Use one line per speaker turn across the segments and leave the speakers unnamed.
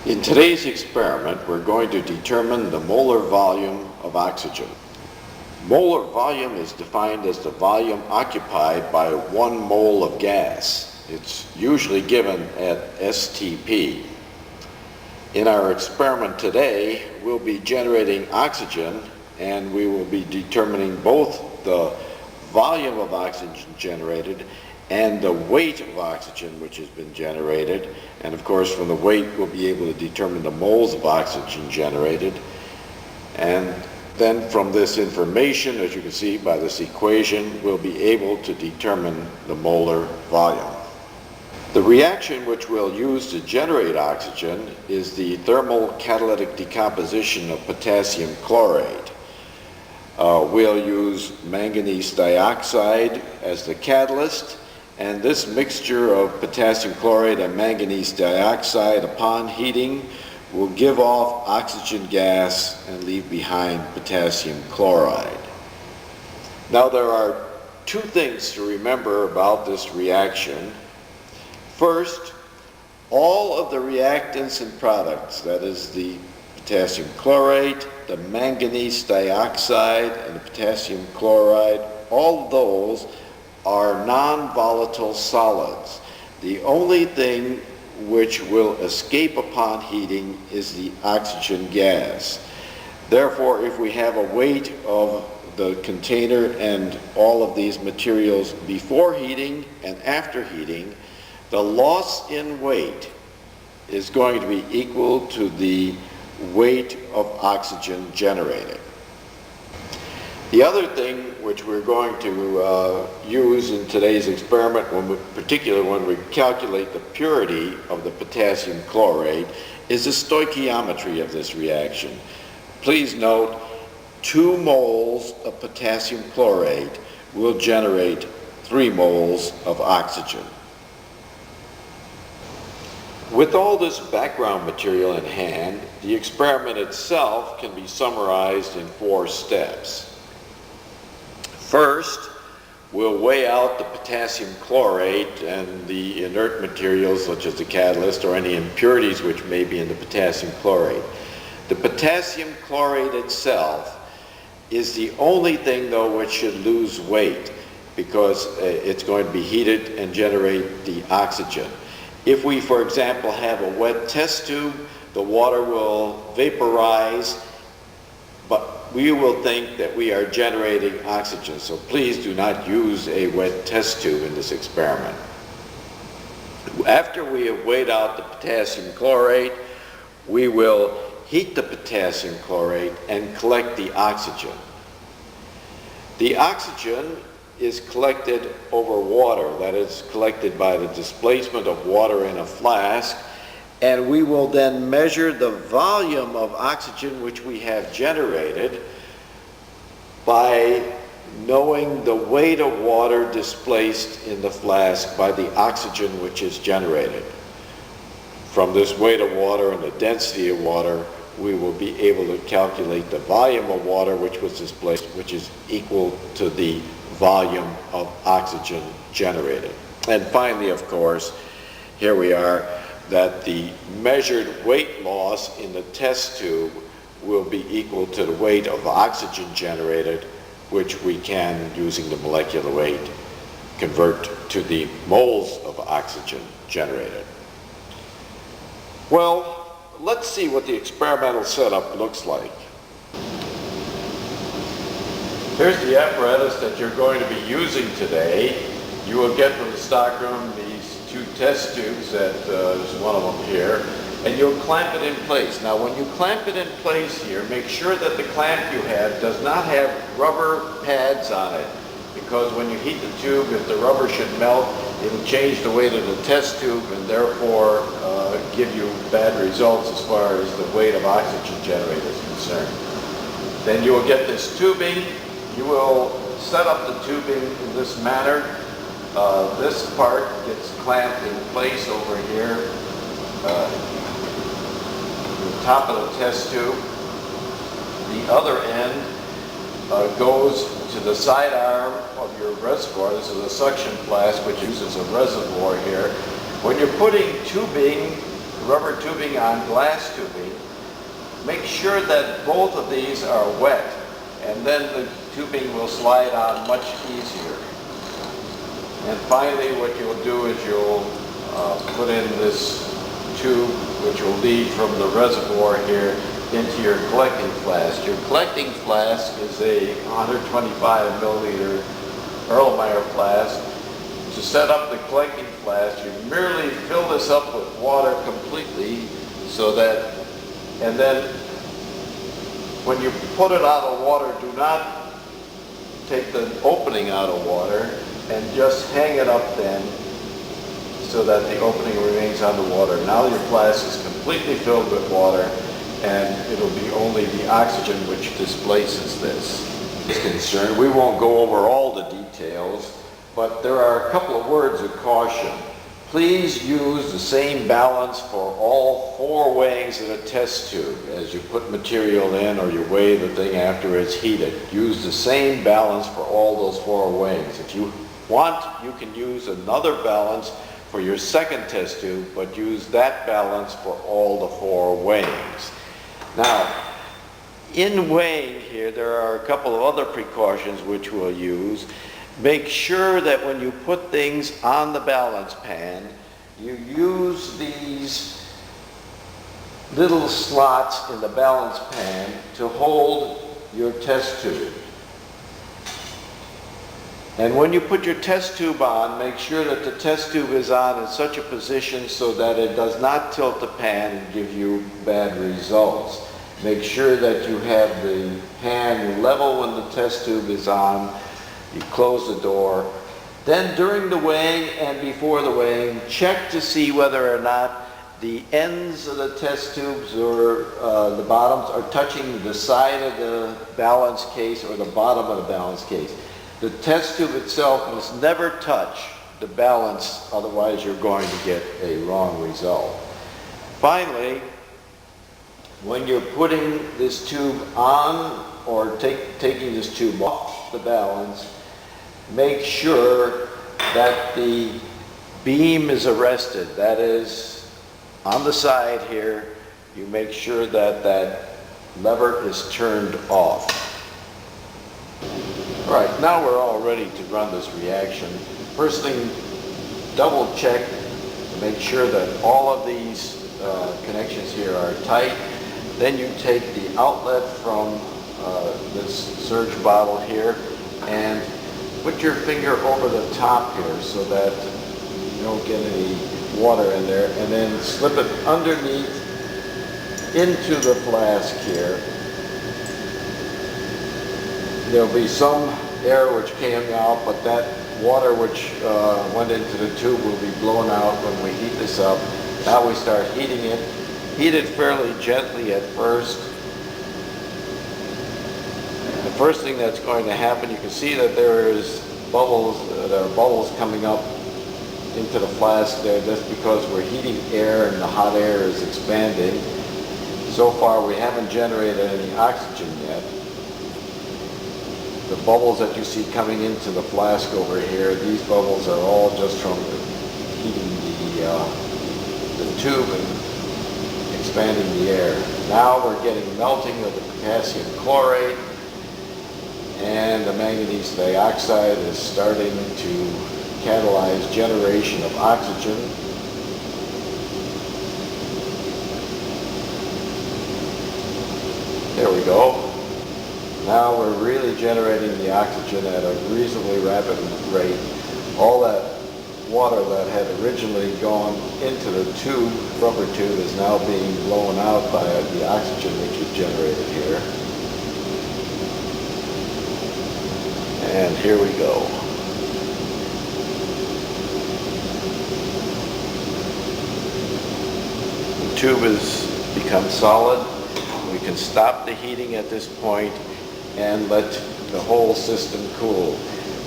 In today's experiment, we're going to determine the molar volume of oxygen. Molar volume is defined as the volume occupied by 1 mole of gas. It's usually given at STP. In our experiment today, we'll be generating oxygen, and we will be determining both the volume of oxygen generated and the weight of oxygen which has been generated. And of course, from the weight, we'll be able to determine the moles of oxygen generated. And then from this information, as you can see by this equation, we'll be able to determine the molar volume. The reaction which we'll use to generate oxygen is the thermal catalytic decomposition of potassium chlorate. We'll use manganese dioxide as the catalyst, and this mixture of potassium chlorate and manganese dioxide upon heating will give off oxygen gas and leave behind potassium chloride. Now there are two things to remember about this reaction. First, all of the reactants and products, that is the potassium chlorate, the manganese dioxide, and the potassium chloride, all of those are non-volatile solids. The only thing which will escape upon heating is the oxygen gas. Therefore, if we have a weight of the container and all of these materials before heating and after heating, the loss in weight is going to be equal to the weight of oxygen generated. The other thing which we're going to use in today's experiment, particularly when we calculate the purity of the potassium chlorate, is the stoichiometry of this reaction. Please note, 2 moles of potassium chlorate will generate 3 moles of oxygen. With all this background material in hand, the experiment itself can be summarized in 4 steps. First, we'll weigh out the potassium chlorate and the inert materials such as the catalyst or any impurities which may be in the potassium chlorate. The potassium chlorate itself is the only thing, though, which should lose weight because it's going to be heated and generate the oxygen. If we, for example, have a wet test tube, the water will vaporize, but we will think that we are generating oxygen. So please do not use a wet test tube in this experiment. After we have weighed out the potassium chlorate, we will heat the potassium chlorate and collect the oxygen. The oxygen is collected over water, that is collected by the displacement of water in a flask, and we will then measure the volume of oxygen which we have generated by knowing the weight of water displaced in the flask by the oxygen which is generated. From this weight of water and the density of water, we will be able to calculate the volume of water which was displaced, which is equal to the volume of oxygen generated. And finally, of course, here we are, that the measured weight loss in the test tube will be equal to the weight of oxygen generated, which we can, using the molecular weight, convert to the moles of oxygen generated. Well, let's see what the experimental setup looks like. Here's the apparatus that you're going to be using today. You will get from the stockroom these 2 test tubes, there's one of them here, and you'll clamp it in place. Now when you clamp it in place here, make sure that the clamp you have does not have rubber pads on it, because when you heat the tube, if the rubber should melt, it'll change the weight of the test tube and therefore give you bad results as far as the weight of oxygen generated is concerned. Then you will get this tubing. You will set up the tubing in this manner. This part gets clamped in place over here, the top of the test tube. The other end goes to the side arm of your reservoir. This is a suction flask which uses a reservoir here. When you're putting tubing rubber tubing on glass tubing, make sure that both of these are wet, and then the tubing will slide on much easier. And finally, what you'll do is you'll put in this tube, which will lead from the reservoir here into your collecting flask. Your collecting flask is a 125 milliliter Erlenmeyer flask. To set up the collecting flask, you merely fill this up with water completely, so that, and then when you put it out of water, do not take the opening out of water, and just hang it up then so that the opening remains underwater. Now your flask is completely filled with water, and it'll be only the oxygen which displaces this. Is concerned. We won't go over all the details, but there are a couple of words of caution. Please use the same balance for all 4 weighings in a test tube. As you put material in or you weigh the thing after it's heated, use the same balance for all those 4 weighings. If you want, you can use another balance for your second test tube, but use that balance for all the 4 weighings. Now, in weighing here, there are a couple of other precautions which we'll use. Make sure that when you put things on the balance pan, you use these little slots in the balance pan to hold your test tube. And when you put your test tube on, make sure that the test tube is on in such a position so that it does not tilt the pan and give you bad results. Make sure that you have the pan level when the test tube is on. You close the door. Then during the weighing and before the weighing, check to see whether or not the ends of the test tubes or the bottoms are touching the side of the balance case or the bottom of the balance case. The test tube itself must never touch the balance, otherwise you're going to get a wrong result. Finally, when you're putting this tube on or taking this tube off the balance, make sure that the beam is arrested. That is, on the side here, you make sure that that lever is turned off. All right, now we're all ready to run this reaction. First thing, double check to make sure that all of these connections here are tight. Then you take the outlet from this surge bottle here and put your finger over the top here so that you don't get any water in there, and then slip it underneath into the flask here. There'll be some air which came out, but that water which went into the tube will be blown out when we heat this up. Now we start heating it. Heat it fairly gently at first. The first thing that's going to happen, you can see that there are bubbles coming up into the flask there. That's because we're heating air and the hot air is expanding. So far we haven't generated any oxygen yet. The bubbles that you see coming into the flask over here, these bubbles are all just from heating the tube and expanding the air. Now we're getting melting of the potassium chlorate, and the manganese dioxide is starting to catalyze generation of oxygen. There we go. Now we're really generating the oxygen at a reasonably rapid rate. All that water that had originally gone into the tube, rubber tube, is now being blown out by the oxygen which is generated here. And here we go. The tube has become solid. We can stop the heating at this point and let the whole system cool.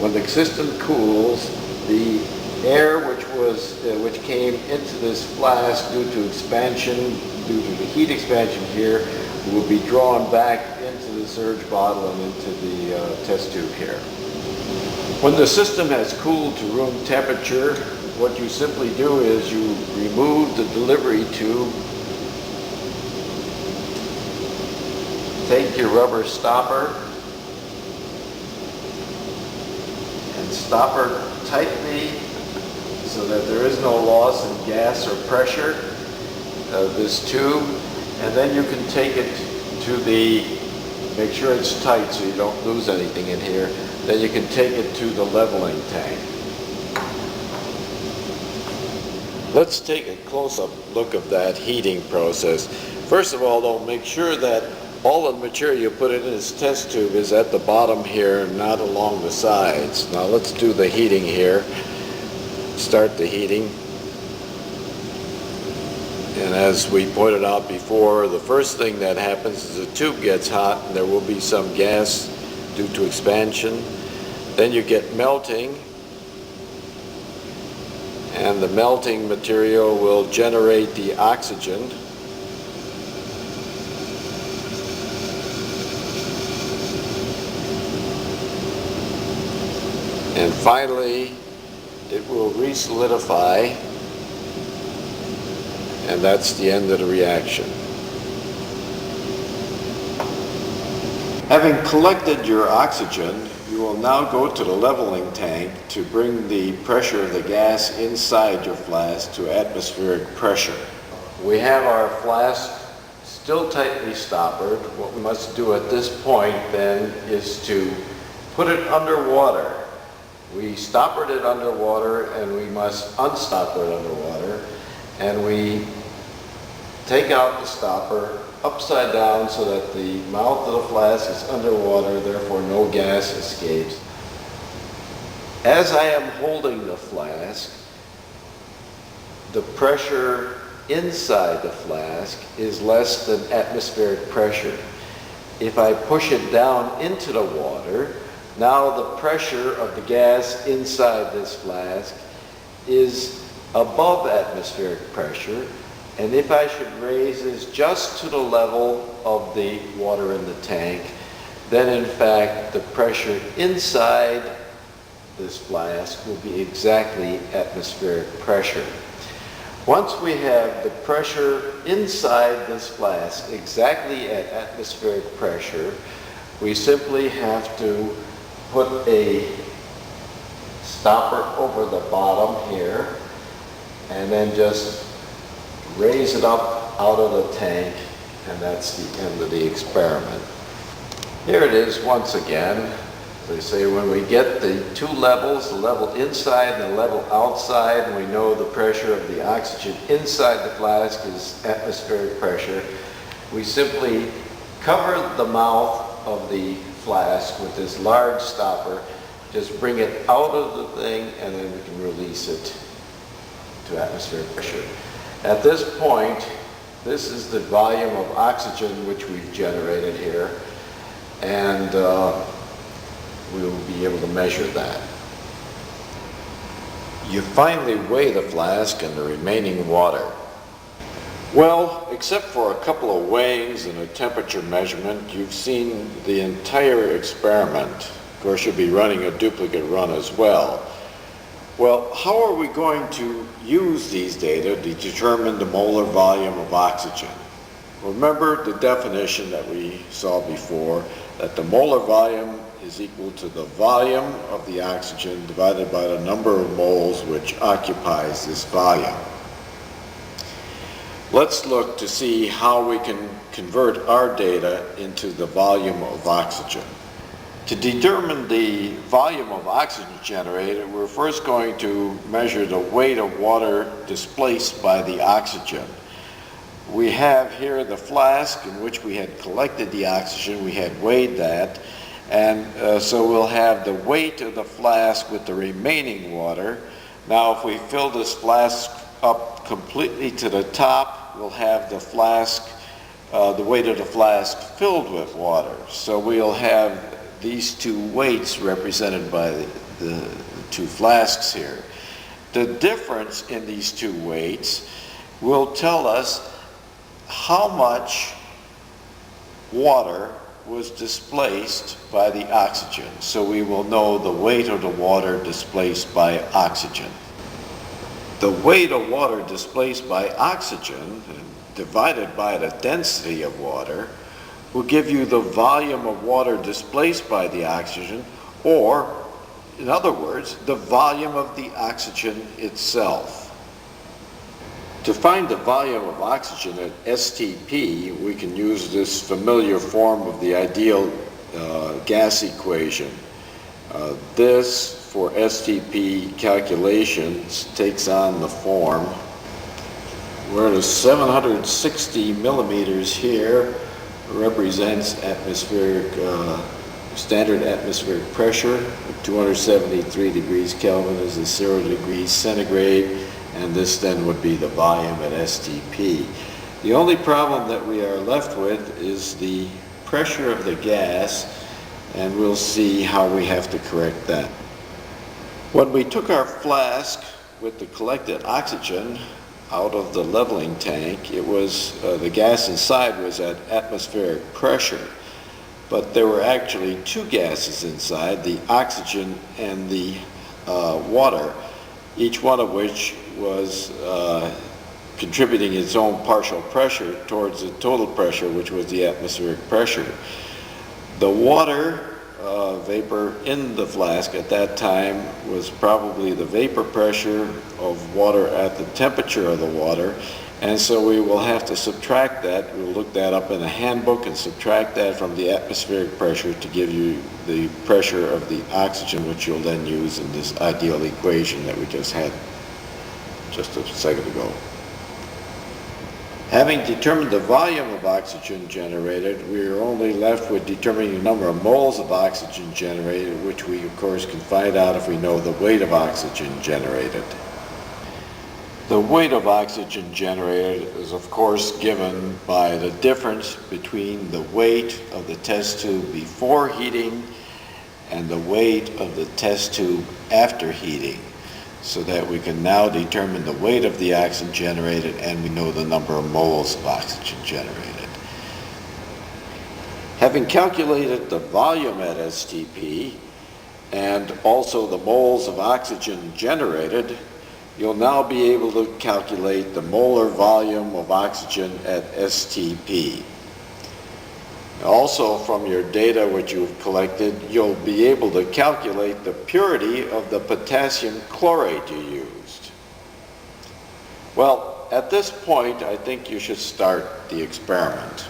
When the system cools, the air which came into this flask due to the heat expansion here, will be drawn back into the surge bottle and into the test tube here. When the system has cooled to room temperature, what you simply do is you remove the delivery tube, take your rubber stopper and stop her tightly so that there is no loss in gas or pressure of this tube, and then you can take it to make sure it's tight so you don't lose anything in here, then you can take it to the leveling tank. Let's take a close-up look of that heating process. First of all, though, make sure that all the material you put in this test tube is at the bottom here, not along the sides. Now let's do the heating here. Start the heating. And as we pointed out before, the first thing that happens is the tube gets hot and there will be some gas due to expansion. Then you get melting, and the melting material will generate the oxygen. And finally, it will re-solidify, and that's the end of the reaction. Having collected your oxygen, you will now go to the leveling tank to bring the pressure of the gas inside your flask to atmospheric pressure. We have our flask still tightly stoppered. What we must do at this point then is to put it underwater. We stoppered it underwater and we must unstopper it underwater, and we take out the stopper upside down so that the mouth of the flask is underwater, therefore no gas escapes. As I am holding the flask, the pressure inside the flask is less than atmospheric pressure. If I push it down into the water, now the pressure of the gas inside this flask is above atmospheric pressure, and if I should raise this just to the level of the water in the tank, then in fact the pressure inside this flask will be exactly atmospheric pressure. Once we have the pressure inside this flask exactly at atmospheric pressure, we simply have to put a stopper over the bottom here and then just raise it up out of the tank, and that's the end of the experiment. Here it is once again. They say when we get the two levels, the level inside and the level outside, and we know the pressure of the oxygen inside the flask is atmospheric pressure, we simply cover the mouth of the flask with this large stopper, just bring it out of the thing, and then we can release it to atmospheric pressure. At this point, this is the volume of oxygen which we've generated here, and we will be able to measure that. You finally weigh the flask and the remaining water. Well, except for a couple of weighings and a temperature measurement, you've seen the entire experiment. Of course, you'll be running a duplicate run as well. Well, how are we going to use these data to determine the molar volume of oxygen? Remember the definition that we saw before, that the molar volume is equal to the volume of the oxygen divided by the number of moles which occupies this volume. Let's look to see how we can convert our data into the volume of oxygen. To determine the volume of oxygen generated, we're first going to measure the weight of water displaced by the oxygen. We have here the flask in which we had collected the oxygen. We had weighed that, and so we'll have the weight of the flask with the remaining water. Now if we fill this flask up completely to the top, we'll have the flask, the weight of the flask filled with water. So we'll have these two weights represented by the two flasks here. The difference in these two weights will tell us how much water was displaced by the oxygen. So we will know the weight of the water displaced by oxygen. The weight of water displaced by oxygen divided by the density of water will give you the volume of water displaced by the oxygen, or in other words, the volume of the oxygen itself. To find the volume of oxygen at STP, we can use this familiar form of the ideal gas equation. This, for STP calculations, takes on the form where the 760 millimeters here represents standard atmospheric pressure. 273 degrees Kelvin is the 0 degrees centigrade, and this then would be the volume at STP. The only problem that we are left with is the pressure of the gas, and we'll see how we have to correct that. When we took our flask with the collected oxygen out of the leveling tank, it was the gas inside was at atmospheric pressure, but there were actually two gases inside, the oxygen and the water, each one of which was contributing its own partial pressure towards the total pressure, which was the atmospheric pressure. The water vapor in the flask at that time was probably the vapor pressure of water at the temperature of the water, and so we will have to subtract that. We'll look that up in a handbook and subtract that from the atmospheric pressure to give you the pressure of the oxygen, which you'll then use in this ideal equation that we just had just a second ago. Having determined the volume of oxygen generated, we are only left with determining the number of moles of oxygen generated, which we of course can find out if we know the weight of oxygen generated. The weight of oxygen generated is of course given by the difference between the weight of the test tube before heating and the weight of the test tube after heating, so that we can now determine the weight of the oxygen generated, and we know the number of moles of oxygen generated. Having calculated the volume at STP and also the moles of oxygen generated, you'll now be able to calculate the molar volume of oxygen at STP. Also, from your data which you've collected, you'll be able to calculate the purity of the potassium chlorate you used. Well, at this point, I think you should start the experiment.